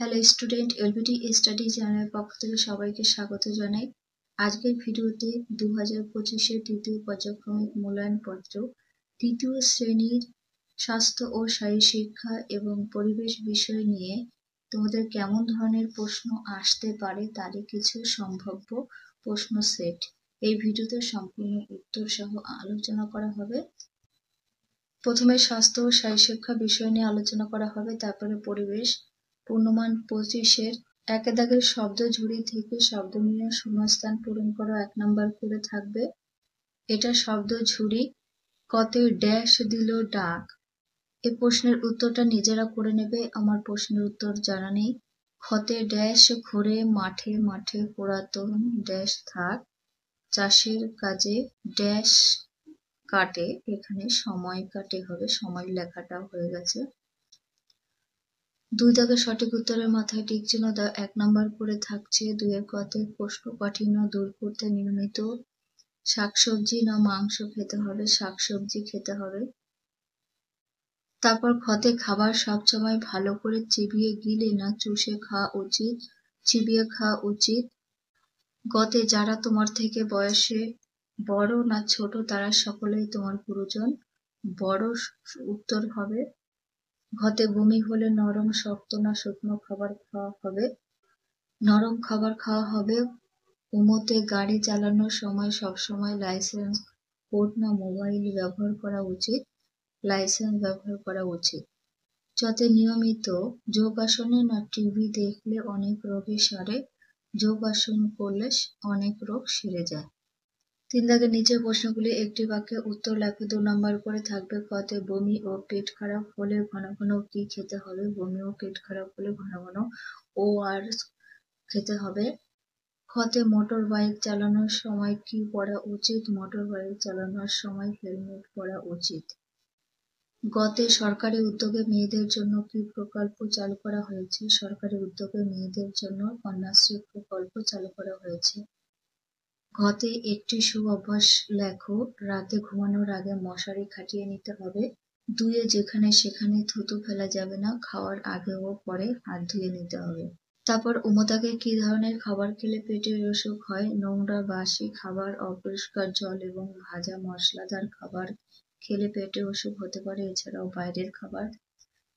Hello student, LBT study চ্যানেলের পক্ষ থেকে সবাইকে স্বাগত জানাই। আজকের ভিডিওতে 2025-এর তৃতীয় পর্যায়ক্রমিক মূল্যায়নপত্র তৃতীয় শ্রেণীর স্বাস্থ্য ও শারীরশিক্ষা এবং পরিবেশ বিষয় নিয়ে তোমাদের কেমন ধরনের প্রশ্ন আসতে পারে তারই কিছু সম্ভাব্য প্রশ্ন সেট এই ভিডিওতে সম্পূর্ণ উত্তর সহ আলোচনা করা হবে। প্রথমে স্বাস্থ্য ও শারীরশিক্ষা বিষয় নিয়ে আলোচনা করা হবে, তারপরে পরিবেশ। পূর্ণমান 25-এর একে দাগের শব্দ ঝুড়ি থেকে শব্দ নিয়ে শূন্যস্থান পূরণ করো 1 নাম্বার করে থাকবে। এটা শব্দ ঝুড়ি। কতে ড্যাশ দিল ডাক। এই প্রশ্নের উত্তরটা নিজেরা করে নেবে, আমার প্রশ্নের উত্তর জানা নেই। খতে ড্যাশ ঘুরে মাঠে মাঠে পুরাতন ড্যাশ থাক চাষের কাজে ড্যাশ কাটে, এখানে সময় কাটে হবে, সময় লেখাটা হয়ে গেছে। 2 দাগের সঠিক উত্তরের মাথায় টিক চিহ্ন দাও, 1 নাম্বার করে থাকছে। 2 এর কতে কোষ্ঠকাঠিন্য দূর করতে নিয়মিত শাকসবজি না মাংস খেতে হবে, শাকসবজি খেতে হবে। তারপর খতে খাবার সবসময় ভালো করে চিবিয়ে গিলে না চুষে খাওয়া উচিত, চিবিয়ে খাওয়া উচিত। গতে যারা তোমার থেকে বয়সে বড় না ছোট তারা সকলেই তোমার গুরুজন, বড় উত্তর হবে। ঘতে বমি হলে নরম শক্ত না শুকনো খাবার খাওয়া হবে, নরম খাবার খাওয়া হবে। উমতে গাড়ি চালানোর সময় সবসময় লাইসেন্স কোড না মোবাইল ব্যবহার করা উচিত, লাইসেন্স ব্যবহার করা উচিত। যাতে নিয়মিত যোগাসনে না টিভি দেখলে অনেক রোগী সারে, যোগাসন করলে অনেক রোগ সেরে যায়। 3 দাগের নিচের প্রশ্নগুলি একটি বাক্যে উত্তর লেখো, 2 নাম্বার করে থাকবে। কতে বমি ও পেট খারাপ হলে ঘন ঘন কি খেতে হবে, বমি ও পেট খারাপ হলে ঘন ঘন ORS খেতে হবে। খতে মোটর বাইক চালানোর সময় কি পরা উচিত, মোটর বাইক চালানোর সময় হেলমেট পরা উচিত। গতে সরকারি উদ্যোগে মেয়েদের জন্য কি প্রকল্প চালু করা হয়েছে, সরকারি উদ্যোগে মেয়েদের জন্য কন্যাশ্রী প্রকল্প চালু করা হয়েছে। ঘতে একটি সুঅভ্যাস লেখো, রাতে ঘুমানোর আগে মশারি খাটিয়ে নিতে হবে। 2 যেখানে সেখানে থুতু ফেলা যাবে না, খাওয়ার আগে ও পরে হাত ধুয়ে নিতে হবে। তারপর উমদাকে কি ধরনের খাবার খেলে পেটের অসুখ হয়, নোংরা বাসি খাবার, অপরিষ্কার জল এবং ভাজা মশলাদার খাবার খেলে পেটে অসুখ হতে পারে, এছাড়াও বাইরের খাবার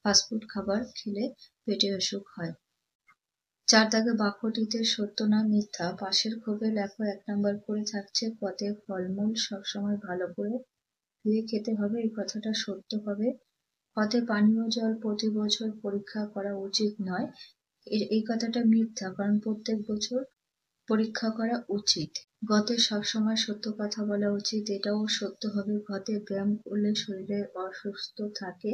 ফাস্টফুড খাবার খেলে পেটে অসুখ হয়। 4 দাগে বাক্যটিতে সত্য না মিথ্যা পাশের ক্ষোভে লেখো, 1 নাম্বার করে থাকছে। কতে ফলমূল সবসময় ভালো করে ধুয়ে খেতে হবে, এই কথাটা সত্য হবে। কতে পানীয় জল প্রতি বছর পরীক্ষা করা উচিত নয়, এই কথাটা মিথ্যা, কারণ প্রত্যেক বছর পরীক্ষা করা উচিত। গতে সবসময় সত্য কথা বলা উচিত, এটাও সত্য হবে। ঘতে ব্যায়াম করলে শরীরে অসুস্থ থাকে,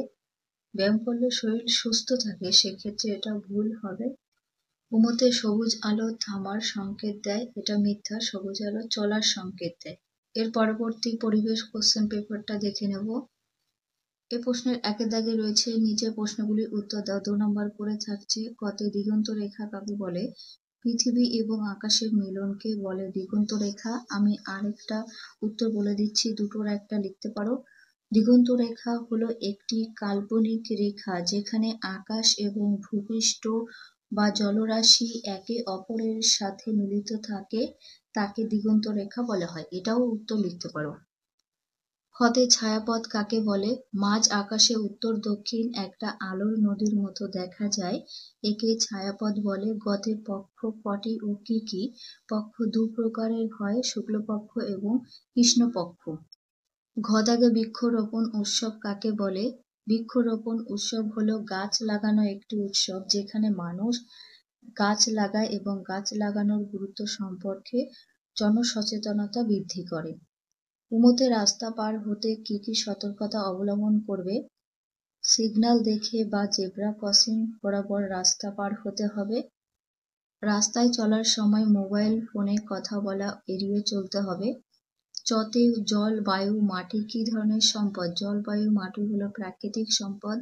ব্যায়াম করলে শরীর সুস্থ থাকে, সেক্ষেত্রে এটা ভুল হবে। উমতে সবুজ আলো থামার সংকেত দেয়, এটা মিথ্যা, সবুজ আলো চলার সংকেত দেয়। এর পরবর্তী পরিবেশ কোশ্চেন পেপারটা দেখে নেব। এই প্রশ্নের 1 দাগে রয়েছে নিচের প্রশ্নগুলির উত্তর দাও, 2 নম্বর করে থাকছে। কতে দিগন্ত রেখা কাকে বলে, পৃথিবী এবং আকাশের মিলনকে বলে দিগন্ত রেখা। আমি আরেকটা উত্তর বলে দিচ্ছি, দুটোর একটা লিখতে পারো। দিগন্ত রেখা হলো একটি কাল্পনিক রেখা যেখানে আকাশ এবং ভূপৃষ্ঠ বা জলরাশি একে অপরের সাথে মিলিত থাকে, তাকে দিগন্ত রেখা বলা হয়, এটাও উত্তর লিখতে পারো। খতে ছায়াপথ কাকে বলে, মাঝ আকাশে উত্তর দক্ষিণ একটা আলোর নদীর মতো দেখা যায়, একে ছায়াপথ বলে। গতে পক্ষ কটি ও কি কি, পক্ষ 2 প্রকারের হয়, শুক্লপক্ষ এবং কৃষ্ণপক্ষ। ঘ দাগে বৃক্ষরোপণ উৎসব কাকে বলে, বৃক্ষরোপণ উৎসব হলো গাছ লাগানো একটি উৎসব যেখানে মানুষ গাছ লাগায় এবং গাছ লাগানোর গুরুত্ব সম্পর্কে জনসচেতনতা বৃদ্ধি করে। উমতে রাস্তা পার হতে কি কি সতর্কতা অবলম্বন করবে, সিগন্যাল দেখে বা জেব্রা ক্রসিং বরাবর রাস্তা পার হতে হবে। রাস্তায় চলার সময় মোবাইল ফোনে কথা বলা এড়িয়ে চলতে হবে। চতে জল বায়ু মাটি কি ধরনের সম্পদ, জল বায়ু মাটি হলো প্রাকৃতিক সম্পদ।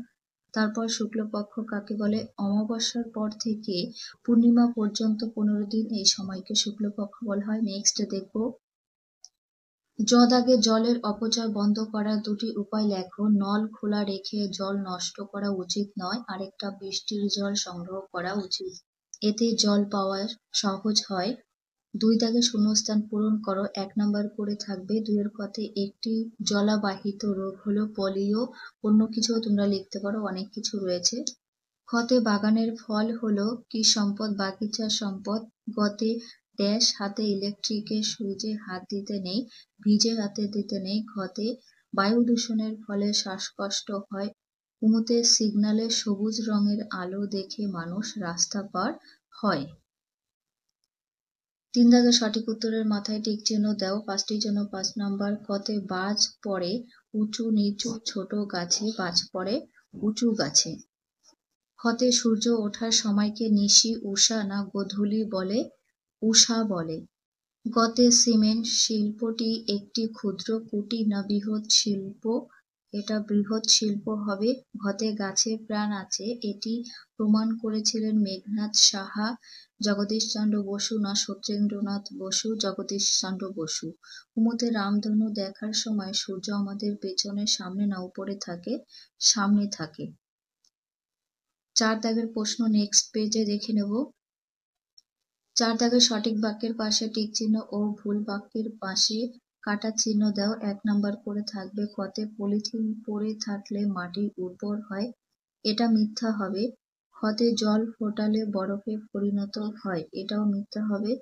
তারপর শুক্লপক্ষ কাকে বলে, অমাবস্যার পর থেকে পূর্ণিমা পর্যন্ত 15 দিন, এই সময়কে শুক্লপক্ষ বলা হয়। নেক্সট দেখবো দাগে জলের অপচয় বন্ধ করার দুটি উপায় লেখো। নল খোলা রেখে জল নষ্ট করা উচিত নয়। আরেকটা, বৃষ্টির জল সংগ্রহ করা উচিত, এতে জল পাওয়া সহজ হয়। 2 দাগে শূন্যস্থান পূরণ করো। 1 নাম্বার করে থাকবে 2 এর কথে একটি জলাবাহিত রোগ হলো পোলিও। অন্য কিছুও তোমরা লিখতে পারো, অনেক কিছু রয়েছে। খতে বাগানের ফল হলো কি সম্পদ? বাগিচার সম্পদ। গতে ড্যাশ হাতে ইলেকট্রিকের সুইচে হাত দিতে নেই, ভিজে হাতে দিতে নেই। ঘতে বায়ু দূষণের ফলে শ্বাসকষ্ট হয়। উমুতে সিগনালে সবুজ রঙের আলো দেখে মানুষ রাস্তা পার হয়। 3 দাগে সঠিক উত্তরের মাথায় টিক চিহ্ন দাও। 5টির জন্য 5 নাম্বার। কতে বাজ পড়ে উঁচু নিচু ছোট গাছে, বাজ পড়ে উঁচু গাছে। খতে সূর্য ওঠার সময়কে নিশি, উষা না গোধূলি বলে? উষা বলে। গতে সিমেন্ট শিল্পটি একটি ক্ষুদ্র কুটির না বৃহৎ শিল্প? এটা বৃহৎ শিল্প হবে। ঘতে গাছে প্রাণ আছে, এটি প্রমাণ করেছিলেন মেঘনাদ সাহা। জগদীশচন্দ্র বসু না সত্যেন্দ্রনাথ বসু? জগদীশচন্দ্র বসু। উমুতে রামধনু দেখার সময় সূর্য আমাদের পেছনে, সামনে না উপরে থাকে? সামনে থাকে। 4 দাগের প্রশ্ন নেক্সট পেজে দেখে নেব। 4 দাগের সঠিক বাক্যের পাশে টিক চিহ্ন ও ভুল বাক্যের পাশে কাটা চিহ্ন দাও। 1 নাম্বার করে থাকবে কতে পলিথিন পরে থাকলে মাটি উর্বর হয়, এটা মিথ্যা হবে। খতে জল ফোটালে বরফে পরিণত হয়, এটাও মিথ্যা হবে।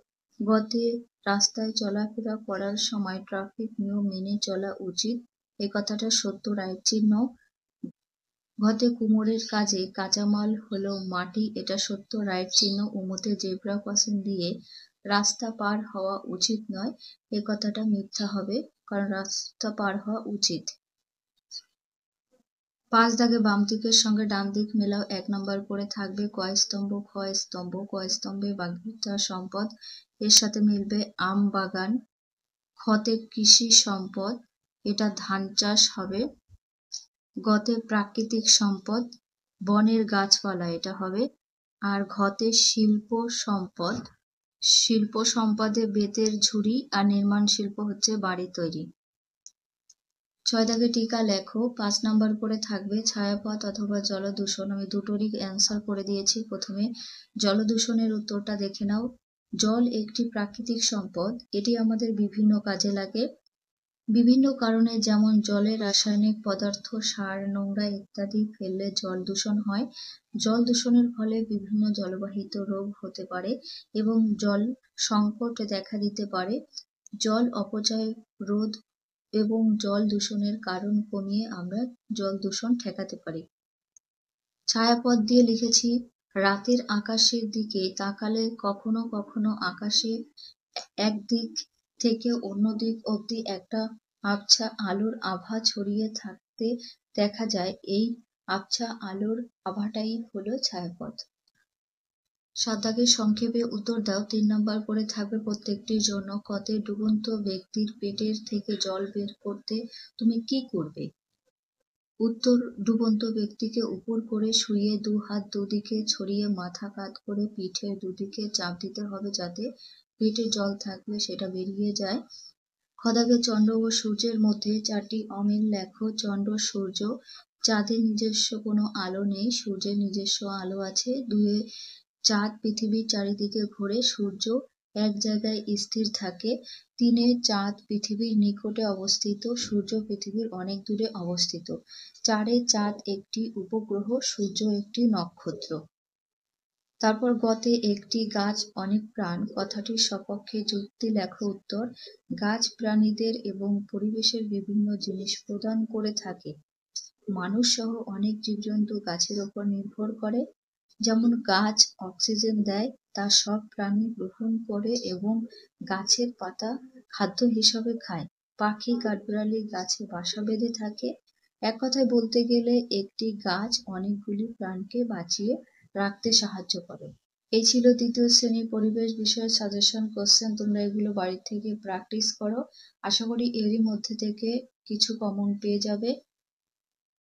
গতে রাস্তায় চলাফেরা করার সময় ট্রাফিক নিয়ম মেনে চলা উচিত, এ কথাটা সত্য, রাইট চিহ্ন। ঘতে কুমোরের কাজে কাঁচামাল হলো মাটি, এটা সত্য, রাইট চিহ্ন। উমুতে জেব্রা ক্রসিং দিয়ে রাস্তা পার হওয়া উচিত নয়, এ কথাটা মিথ্যা হবে, কারণ রাস্তা পার হওয়া উচিত। 5 দাগে বাম দিকের সঙ্গে ডান দিক মেলাও। 1 নাম্বার করে থাকবে কয় স্তম্ভ? খ স্তম্ভ। কয় স্তম্ভে বাগিচা সম্পদ? এর সাথে মিলবে আম বাগান। খতে কৃষি সম্পদ, এটা ধান চাষ হবে। গতে প্রাকৃতিক সম্পদ, বনের গাছপালা, এটা হবে। আর ঘতে শিল্প সম্পদ, শিল্প সম্পদে বেতের ঝুড়ি, আর নির্মাণ শিল্প হচ্ছে বাড়ি তৈরি। 6 দাগে টিকা লেখো। 5 নাম্বার করে থাকবে ছায়াপথ অথবা জলদূষণ। আমি দুটোরই অ্যান্সার করে দিয়েছি। প্রথমে জলদূষণের উত্তরটা দেখে নাও। জল একটি প্রাকৃতিক সম্পদ, এটি আমাদের বিভিন্ন কাজে লাগে। বিভিন্ন কারণে, যেমন জলে রাসায়নিক পদার্থ, সার, নোংরা ইত্যাদি ফেললে জল দূষণ হয়। জল দূষণের ফলে বিভিন্ন জলবাহিত রোগ হতে পারে এবং জল সংকট দেখা দিতে পারে। জল অপচয় রোধ এবং জল দূষণের কারণ কমিয়ে আমরা জল দূষণ ঠেকাতে পারি। ছায়াপথ দিয়ে লিখেছি, রাতের আকাশের দিকে তাকালে কখনো কখনো আকাশে একদিক থেকে অন্য দিক অবধি একটা আবছা আলোর আভা ছড়িয়ে থাকতে দেখা যায়, এই আবছা আলোর আভাটাই হলো ছায়াপথ। 7 দাগের সংক্ষেপে উত্তর দাও। 3 নাম্বার করে থাকবে প্রত্যেকটির জন্য। কতে ডুবন্ত ব্যক্তির পেটের থেকে জল বের করতে তুমি কি করবে? উত্তর, ডুবন্ত ব্যক্তিকে উপর করে শুইয়ে 2 হাত দুদিকে ছড়িয়ে মাথা কাত করে পিঠের দুদিকে চাপ দিতে হবে, যাতে পেটে জল থাকলে সেটা বেরিয়ে যায়। খ দাগে চন্দ্র ও সূর্যের মধ্যে 4টি অমিল লেখো। চন্দ্র, সূর্য, চাঁদের নিজস্ব কোনো আলো নেই, সূর্যের নিজস্ব আলো আছে। 2 চাঁদ পৃথিবীর চারিদিকে ঘোরে, সূর্য এক জায়গায় স্থির থাকে। 3 চাঁদ পৃথিবীর নিকটে অবস্থিত, সূর্য পৃথিবীর অনেক দূরে অবস্থিত। 4 চাঁদ একটি উপগ্রহ, সূর্য একটি নক্ষত্র। তারপর গতে একটি গাছ অনেক প্রাণ কথাটির সপক্ষে যুক্তি লেখো। উত্তর, গাছ প্রাণীদের এবং পরিবেশের বিভিন্ন জিনিস প্রদান করে থাকে। মানুষ সহ অনেক জীবজন্তু গাছের উপর নির্ভর করে। যেমন গাছ অক্সিজেন দেয়, তা সব প্রাণী গ্রহণ করে এবং গাছের পাতা খাদ্য হিসাবে খায়। পাখি, কাঠবিড়ালি গাছে বাসা বেঁধে থাকে। এক কথায় বলতে গেলে একটি গাছ অনেকগুলি প্রাণকে বাঁচিয়ে রাখতে সাহায্য করে। এই ছিল 2য় শ্রেণীর পরিবেশ বিষয়ের সাজেশন কোশ্চেন। তোমরা এগুলো বাড়ি থেকে প্র্যাকটিস করো। আশা করি এরই মধ্যে থেকে কিছু কমন পেয়ে যাবে।